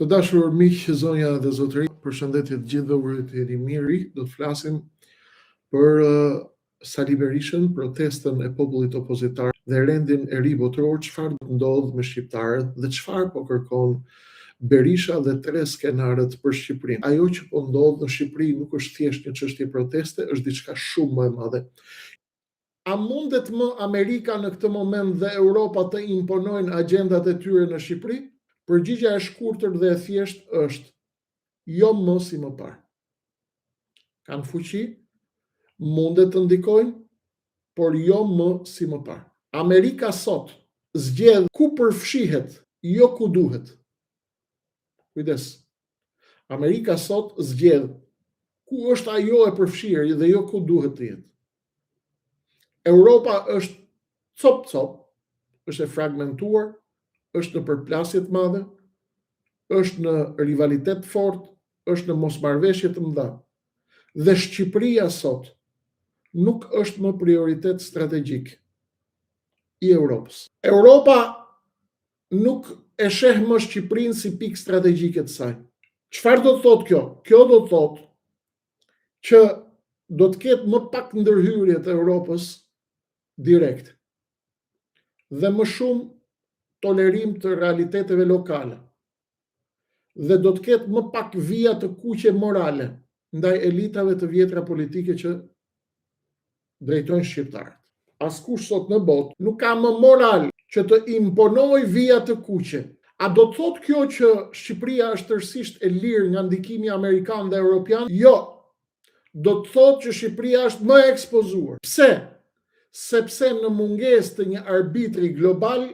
Të dashur miq, zonja dhe zotëri, përshëndetje të gjithëve, uroj të jeni mirë. Do të flasim për Sali Berishën, protestën e popullit opozitar dhe rendin e ri botror, çfarë do të ndodh me shqiptarët dhe çfarë po kërkon Berisha dhe tre skenarët për Shqipërinë. Ajo që po ndodh në Shqipëri nuk është thjesht një çështje proteste, është diçka shumë më e madhe. A mundet më Amerika në këtë moment dhe Europa të imponojnë agjendat e tyre në Shqipëri? Përgjigjja e shkurtër dhe e thjeshtë është jo më si më parë. Kanë fuqi, mundet të ndikojnë, por jo më si më parë. Amerika sot zgjedh ku përfshihet, jo ku duhet. Kujdes. Amerika sot zgjedh ku është ajo e përfshirë dhe jo ku duhet të jetë. Europa është cop-cop, është e fragmentuar, është në përplasje të madhe, është në rivalitet fort, është në mosmarrveshje të mëdha. Dhe Shqipëria sot nuk është më prioritet strategjik i Europës. Europa nuk e sheh më Shqipërinë si pikë strategjike të saj. Çfarë do të thotë kjo? Kjo do të thotë që do të ketë më pak ndërhyrje të Europës direkt dhe më shumë tolerim të realiteteve lokale. Dhe do të ketë më pak vija të kuqe morale ndaj elitave të vjetra politike që drejtojnë shqiptarët. Askush sot në botë nuk ka më moral që të imponojë vija të kuqe. A do të thotë kjo që Shqipëria është tërësisht e lirë nga ndikimi amerikan dhe europian? Jo. Do të thotë që Shqipëria është më e ekspozuar. Pse? Sepse në mungesë të një arbitri global,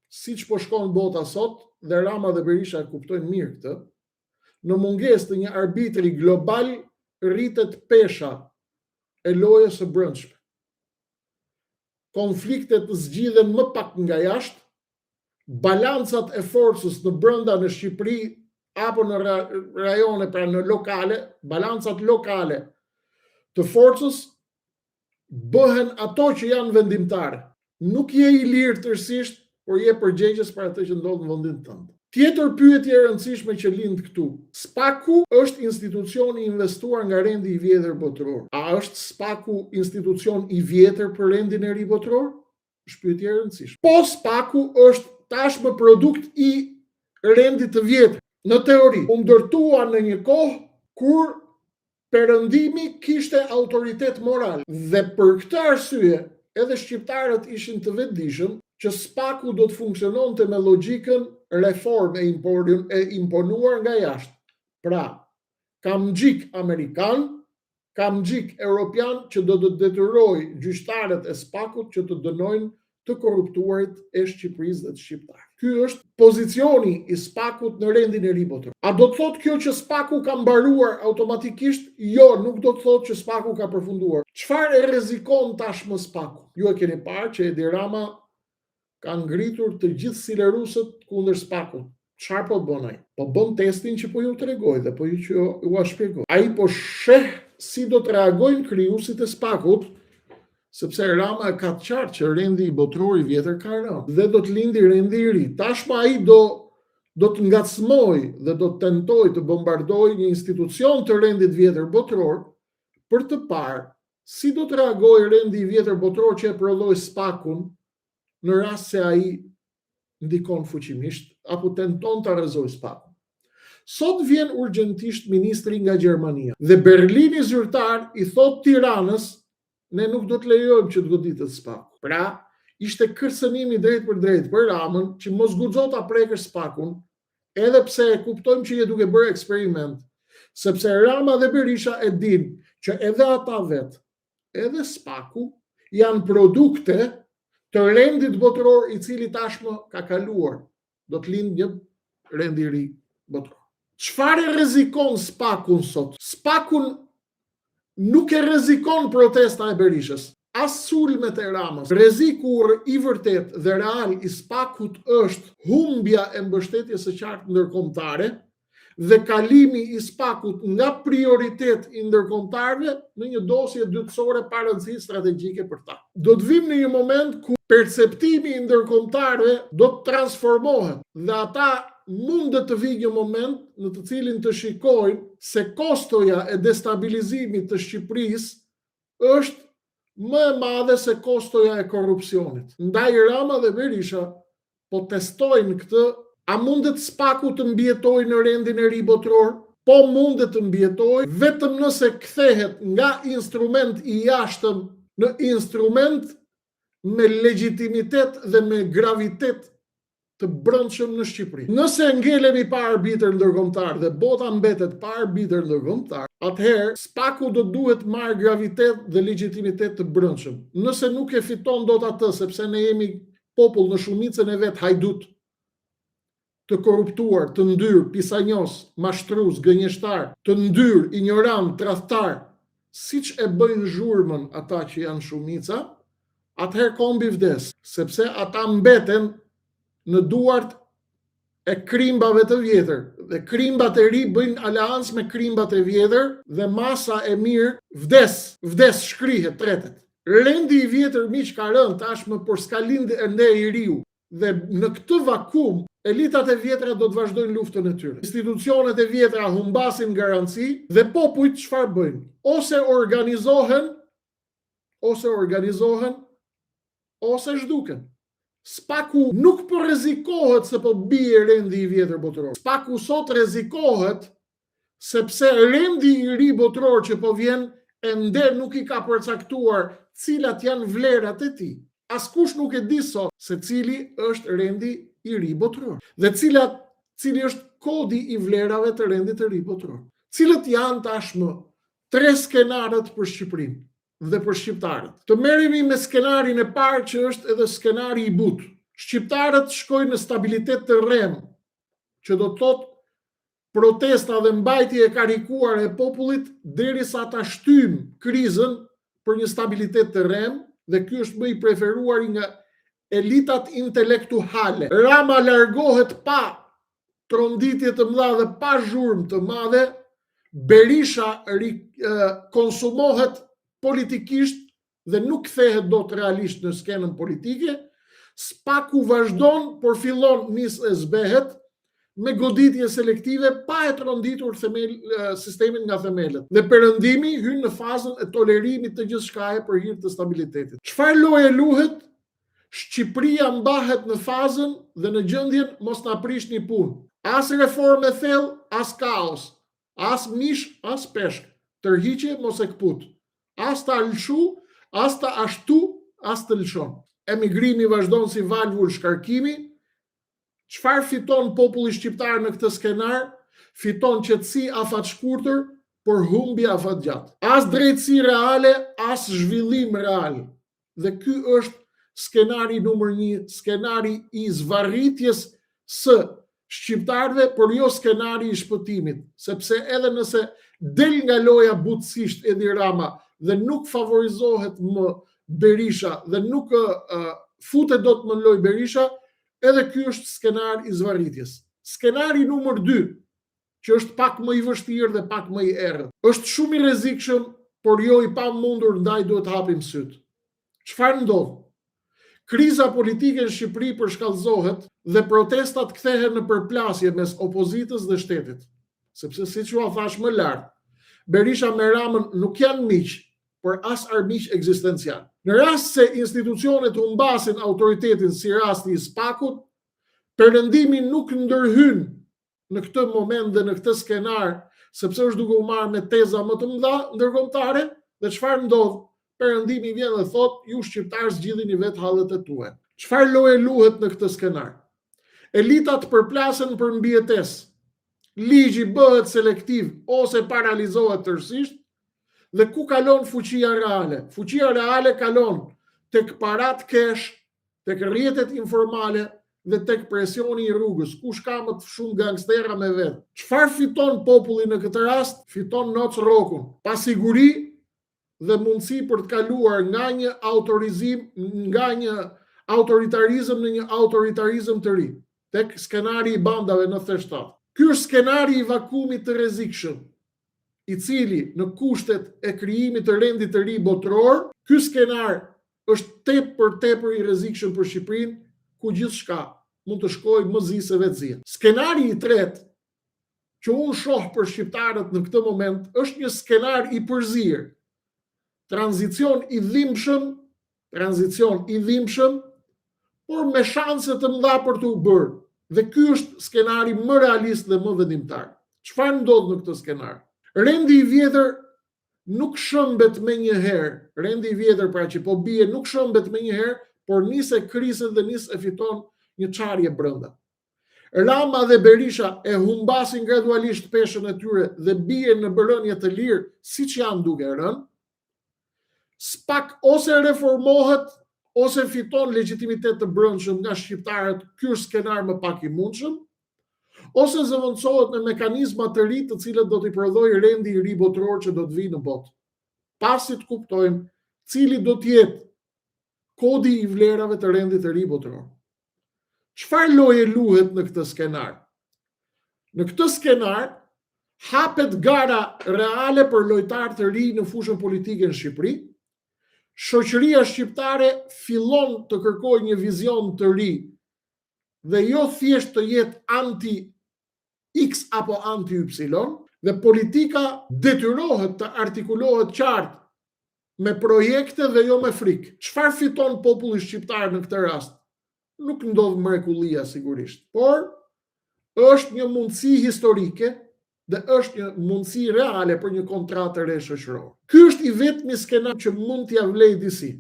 siç po shkon bota sot, dhe Rama dhe Berisha kuptojnë mirë këtë, në mungesë të një arbitri global rritet pesha e lojës së brendshme. Konfliktet zgjidhen më pak nga jashtë, balancat e forcës në brenda në Shqipëri apo në rajone, pra në lokale, balancat lokale të forcës bëhen ato që janë vendimtare. Nuk je i lirë tërësisht, por je përgjegjës për atë që ndodh në vendin tënd. Tjetër pyetje e rëndësishme që lind këtu. SPAK-u është institucion i investuar nga rendi i vjetër botror. A është SPAK-u institucion i vjetër për rendin e ri botror? Është pyetje e rëndësishme. Po SPAK-u është tashmë produkt i rendit të vjetër. Në teori, u ndërtua në një kohë kur perëndimi kishte autoritet moral. Dhe për këtë arsye, edhe shqiptarët ishin të vetëdijshëm që SPAK-u do të funksiononte me logjikën reformë e imponuar nga jashtë. Pra, kam gjik amerikan, kam gjik europian që do të detyroj gjyqtarët e SPAK-ut që të dënojnë të korruptuarit e Shqipërisë dhe të shqiptarëve. Ky është pozicioni i SPAK-ut në rendin e ri botror. A do të thotë kjo që SPAK-u ka mbaruar automatikisht? Jo, nuk do të thotë që SPAK-u ka përfunduar. Çfarë e rrezikon tashmë SPAK-u? Ju e keni parë që Edi Rama ka ngritur të gjithë silerusët kundër SPAK-ut. Çfarë po bën ai? Po bën testin që po ju tregoj dhe po ju shpjegoj. Ai po sheh si do të reagojnë krijuesit e SPAK-ut, sepse Rama ka të qartë që rendi i botror i vjetër ka rënë dhe do të lindi rendi i ri. Tashmë ai do të ngacmoj dhe do të tentoj të bombardoj një institucion të rendit vjetër botror për të parë si do të reagojë rendi i vjetër botror që e prodhoi SPAK-un në rast se ai ndikon fuqimisht apo tenton ta rrezojë SPAK-un. Sot vjen urgjentisht ministri nga Gjermania dhe Berlini zyrtar i thot Tiranës: ne nuk do të lejojmë që të goditet SPAK-u. Pra, ishte kërcënimi drejt për drejt për Ramën që mos guxo ta prekësh SPAK-un, edhe pse e kuptojmë që je duke bërë eksperiment, sepse Rama dhe Berisha e din që edhe ata vetë, edhe SPAK-u janë produkte të rendit botror i cili tashmë ka kaluar. Do të lindë një rend i ri botror. Çfarë rrezikon SPAK-un sot? SPAK-un nuk e rrezikon protesta e Berishës, as sulmet e Ramës. Rreziku i vërtet dhe real i SPAK-ut është humbja e mbështetjes së qartë ndërkombëtare dhe kalimi i SPAK-ut nga prioritet i ndërkombëtarëve në një dosje dytësore pa rëndësi strategjike për ta. Do të vim në një moment ku perceptimi i ndërkombëtarëve do të transformohet dhe ata mundet të vijë një moment në të cilin të shikojnë se kostoja e destabilizimit të Shqipërisë është më e madhe se kostoja e korrupsionit. Ndaj Rama dhe Berisha po testojnë këtë, a mundet Spaku të mbjetoj në rendin e ri botror? Po mundet të mbjetoj vetëm nëse kthehet nga instrument i jashtëm në instrument me legjitimitet dhe me gravitet të brendshëm në Shqipëri. Nëse ngelemi pa arbitër ndërkombëtar dhe bota mbetet pa arbitër ndërkombëtar, atëherë Spaku do duhet marrë gravitet dhe legjitimitet të brendshëm. Nëse nuk e fiton dot atë, sepse ne jemi popull në shumicën e vet hajdut, të korruptuar, të ndyr, pisanjos, mashtrues, gënjeshtar, të ndyr, ignorant, tradhtar, siç e bëjnë zhurmën ata që janë shumica, atëherë kombi vdes, sepse ata mbeten në duart e krimbave të vjetër, dhe krimbat e ri bëjnë aleancë me krimbat e vjetër dhe masa e mirë vdes shkrihet, tretet. Rendi i vjetër miq ka rënë tashmë, por s'ka lindë ende i riu. Dhe në këtë vakum, elitat e vjetra do të vazhdojnë luftën e tyre. Institucionet e vjetra humbasin garanci dhe popujt çfarë bëjnë? Ose organizohen, ose zhduken. Spaku nuk po rrezikohet se po bie rendi i vjetër botror. Spaku sot rrezikohet sepse rendi i ri botror që po vjen ende nuk i ka përcaktuar cilat janë vlerat e tij. Askush nuk e di sot se cili është rendi i ri botror dhe cili është kodi i vlerave të rendit të ri botror. Cilët janë tashmë 3 skenarët për Shqipërinë dhe për shqiptarët. Të merremi me skenarin e parë që është edhe skenari i butë. Shqiptarët shkojnë në stabilitet të rrem, që do të thotë protesta dhe mbajtje e karikuar e popullit derisa ta shtym krizën për një stabilitet të rrem, dhe ky është më i preferuar nga elitat intelektuale. Rama largohet pa tronditje të mëdha dhe pa zhurmë të madhe, Berisha konsumohet politikisht dhe nuk kthehet dot realisht në skenën politike. Spaku vazhdon, por fillon nis e zbehet me goditje selektive pa e tronditur sistemin nga themelët. Dhe perëndimi hyn në fazën e tolerimit të gjithçkaje për hir të stabilitetit. Çfarë loje luhet? Shqipëria mbahet në fazën dhe në gjendjen mos na prishni punë. As reformë thellë, as kaos, as mish, as peshk. Tërhiqje mos e kput. As ta lëshu, as ta ashtu, as të lëshon. Emigrimi vazhdon si valvull shkarkimi. Çfarë fiton populli shqiptar në këtë skenar? Fiton qetësi afat shkurtër, por humbje afat gjatë. As drejtësi reale, as zhvillim real. Dhe ky është skenari numër 1, skenari i zvarritjes së shqiptarëve, por jo skenari i shpëtimit, sepse edhe nëse del nga loja butësisht Edi Rama dhe nuk favorizohet më Berisha dhe nuk futet dot më në lojë Berisha, edhe ky është skenar i zvarritjes. Skenari numër 2, që është pak më i vështirë dhe pak më i errët, është shumë i rrezikshëm, por jo i pamundur, ndaj duhet hapim syt. Çfarë ndodh? Kriza politike në Shqipëri përshkallëzohet dhe protestat kthehen në përplasje mes opozitës dhe shtetit. Sepse siç u thash më lart, Berisha me Ramën nuk janë miq, por as armiq ekzistencial. Në rast se institucionet humbasin autoritetin si rasti i Spakut, perëndimi nuk ndërhyn në këtë moment dhe në këtë skenar, sepse është duke u marrë me teza më të mëdha ndërkombëtare, dhe çfarë ndodh? Perëndimi vjen dhe thot, ju shqiptarë zgjidhini vetë hallet e tuaja. Çfarë loje luhet në këtë skenar? Elitat përplasen për mbijetesë. Ligji bëhet selektiv ose paralizohet tërësisht, dhe ku kalon fuqia reale? Fuqia reale kalon tek parat kesh, tek rrjetet informale dhe tek presioni i rrugës, kush ka më të shumë gangstera me vet. Çfarë fiton populli në këtë rast? Fiton noc rrokun, pasiguri dhe mundësi për të kaluar nga një autoritarizëm në një autoritarizëm të ri, tek skenari i bandave në 97. Ky është skenari i vakumit të rrezikshëm, i cili në kushtet e krijimit të rendit të ri botror, ky skenar është tepër i rrezikshëm për Shqipërinë, ku gjithçka mund të shkojë më zi se vetë. Skenari i tretë që unë shoh për shqiptarët në këtë moment është një skenar i përzirë. Tranzicion i dhimbshëm, por me shanse të mëdha për të u bërë. Dhe ky është skenari më realist dhe më vendimtar. Çfarë ndodh në këtë skenar? Rendi i vjetër nuk shëmbet me një herë. Rendi i vjetër pra që po bie nuk shëmbet me një herë, por nisë kriset dhe nisë e fiton një çarje brenda. Rama dhe Berisha e humbasin gradualisht peshën e tyre dhe bien në bërënje të lirë, siç janë duke rënë. Spak ose reformohet ose fiton legjitimitet të brendshëm nga shqiptarët, ky është skenar më pak i mundshëm, ose zëvendësohet me mekanizma të ri të cilët do t'i prodhojë rendi i ri botëror që do të vijë në botë. Pasi të kuptojmë cili do të jetë kodi i vlerave të rendit të ri botëror. Çfarë loje luhet në këtë skenar? Në këtë skenar hapet gara reale për lojtar të ri në fushën politike në Shqipëri. Shoqëria shqiptare fillon të kërkojë një vizion të ri dhe jo thjesht të jetë anti X apo anti Y, dhe politika detyrohet të artikulohet qartë me projekte dhe jo me frikë. Çfarë fiton populli shqiptar në këtë rast? Nuk ndodh mrekullia sigurisht, por është një mundësi historike dhe është një mundësi reale për një kontratë të re shoqërore. Ky është i vetmi skenar që mund t'ia vlejë disi.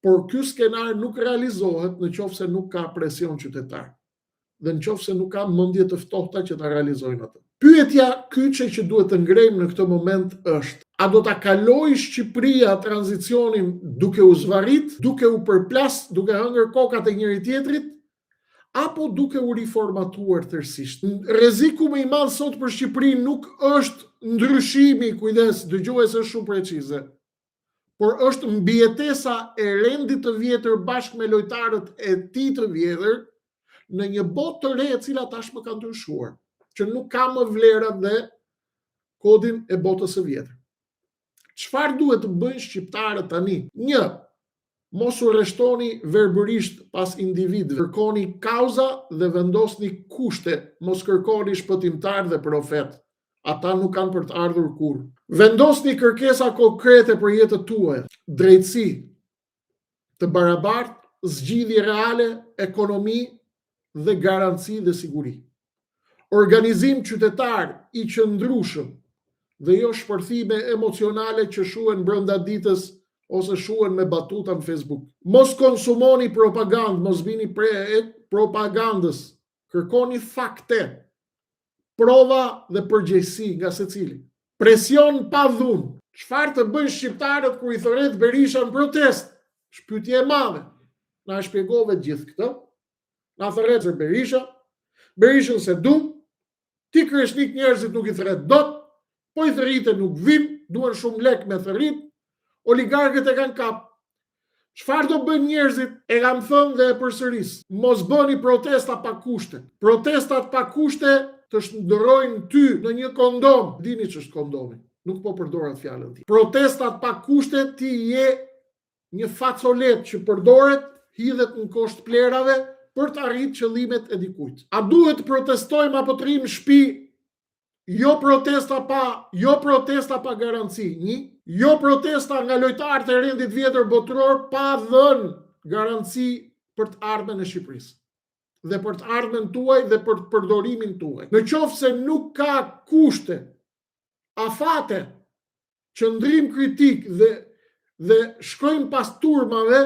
Por ky skenar nuk realizohet nëse nuk ka presion qytetar dhe nëse nuk ka mendje të ftohta që ta realizojnë atë. Pyetja kyçe që duhet të ngrejmë në këtë moment është: a do ta kalojë Shqipëria tranzicionin duke u zvarrit, duke u përplas, duke hëngër kokat e njëri tjetrit, apo duke u riformatuar tërësisht? Rreziku më i madh sot për Shqipërinë nuk është ndryshimi, kujdes, dëgjoj se është shumë precize, por është mbijetesa e rendit të vjetër bashkë me lojtarët e tij të vjetër në një botë të re e cila tashmë ka ndryshuar, që nuk ka më vlerat dhe kodin e botës së vjetër. Çfarë duhet të bëjnë shqiptarët tani? 1. Mos u rreshtoni verbërisht pas individëve. Kërkoni kauza dhe vendosni kushte, mos kërkoni shpëtimtar dhe profet. Ata nuk kanë për të ardhur kurrë. Vendosni kërkesa konkrete për jetën tuaj. Drejtësi, të barabartë, zgjidhje reale, ekonomi dhe garanci dhe siguri. Organizim qytetar i qëndrueshëm dhe jo shpërthime emocionale që shuhen brenda ditës ose shuhen me batuta në Facebook. Mos konsumoni propagandë, mos vini pre propagandës. Kërkoni fakte, prova dhe përgjegjësi nga secili. Presion pa dhunë. Çfarë të bëjnë shqiptarët kur i thërret Berisha në protest? Shpytje e madhe. Na shpjegove gjithë këtë. Na thërret Berisha. Berishën se dum. Ti kryeshnik njerëzit nuk i thërret dot. Po i thërrite nuk vin. Duan shumë lek me thërrit. Oligarkët e kanë kap. Çfarë do bëjnë njerëzit? E kam thënë dhe e përsëris. Mos bëni protesta pa kushte. Protestat pa kushte të shndërrojnë ty në një kondom. Dini ç'është kondomi. Nuk po përdor atë fjalën ti. Protestat pa kushte ti je një facolet që përdoret, hidhet në kosht plerave për të arritur qëllimet e dikujt. A duhet të protestojmë apo të rrim në shtëpi? Jo protesta pa garanci. Jo protesta nga lojtarët e rendit vjetër botëror pa dhënë garanci për të ardhmen e Shqipërisë dhe për të ardhmen tuaj dhe për të përdorimin tuaj. Në qoftë se nuk ka kushte, afate, qëndrim kritik dhe shkojmë pas turmave,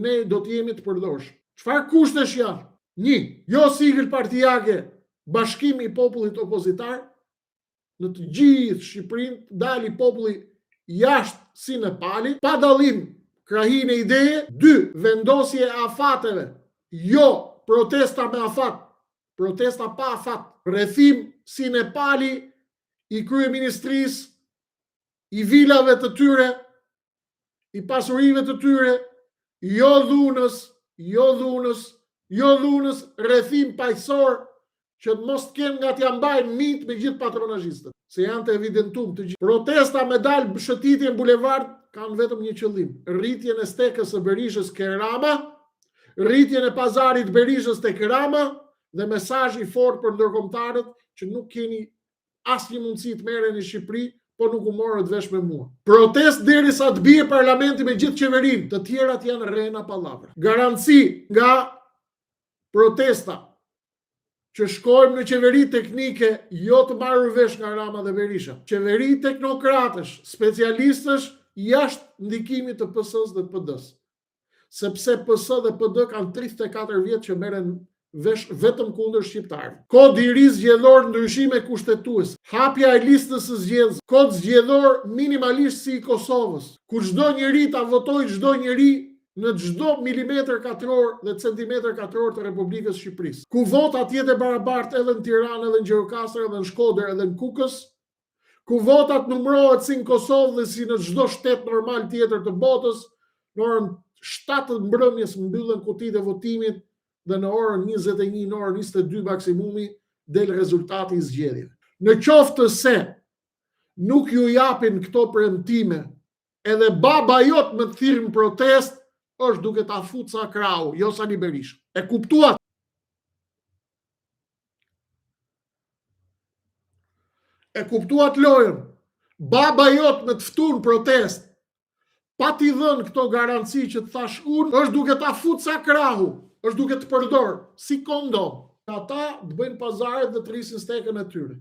ne do të jemi të përdorshëm. Çfarë kushtesh janë? 1. Jo sigël partijake, bashkimi i popullit opozitar, në të gjithë Shqipërinë dali populli jashtë si Nepali, pa dallim krahin e ideje. 2. Vendosje e afateve. Jo protesta me afat, protesta pa afat. Rrethim si Nepali i kryeministrisë, i vilave të tyre, i pasurive të tyre, jo dhunës, rrethim paqësor që mos të kenë nga t'ja mbajnë mit me gjithë patronazhistët, se janë të evidentuar të gjithë. Protesta me dalë shëtitje në bulevard kanë vetëm një qëllim: rritjen e stekës së Berishës ke Rama rritjen e pazarit Berishës tek Rama dhe mesazh i fortë për ndërkombëtarët që nuk keni asnjë mundësi të merreni në Shqipëri, po nuk u morët vesh me mua. Protest derisa të bie parlamenti me gjithë qeverinë, të tjerat janë rrena pallavra. Garanci nga protesta që shkojmë në qeveri teknike, jo të marrë vesh nga Rama dhe Berisha. Qeveri teknokratësh, specialistësh jashtë ndikimit të PS-s dhe PD-s. Sepse PS dhe PD kanë 34 vjet që merren vesh vetëm kundër shqiptarëve. Kod i ri zgjedhor ndryshime kushtetues, hapja e listës së zgjedhës, kod zgjedhor minimalisht si i Kosovës, ku çdo njeri ta votojë çdo njeri në çdo milimetër katror dhe centimetër katror të Republikës Shqipërisë. Ku votat jetë e barabartë edhe në Tiranë, edhe në Gjirokastër, edhe në Shkodër, edhe në Kukës, ku votat numërohet si në Kosovë dhe si në çdo shtet normal tjetër të botës, në orën 7 të mbrëmjes mbyllen kutitë e votimit dhe në orën 21, në orën 22 maksimumi del rezultati i zgjedhjeve. Në qoftë se nuk ju japin këto premtime, edhe baba jot me të thirrën protest, është duke ta futur sa krau, jo Sali Berisha. E kuptuat? E kuptuat lojën? Baba jot me të ftun protest, pa t'i dhënë këto garanci që të thash unë, është duke ta futur sa krahu, është duke të përdor si kondom. Ata të bëjnë pazaret dhe të rrisin stekën e tyre.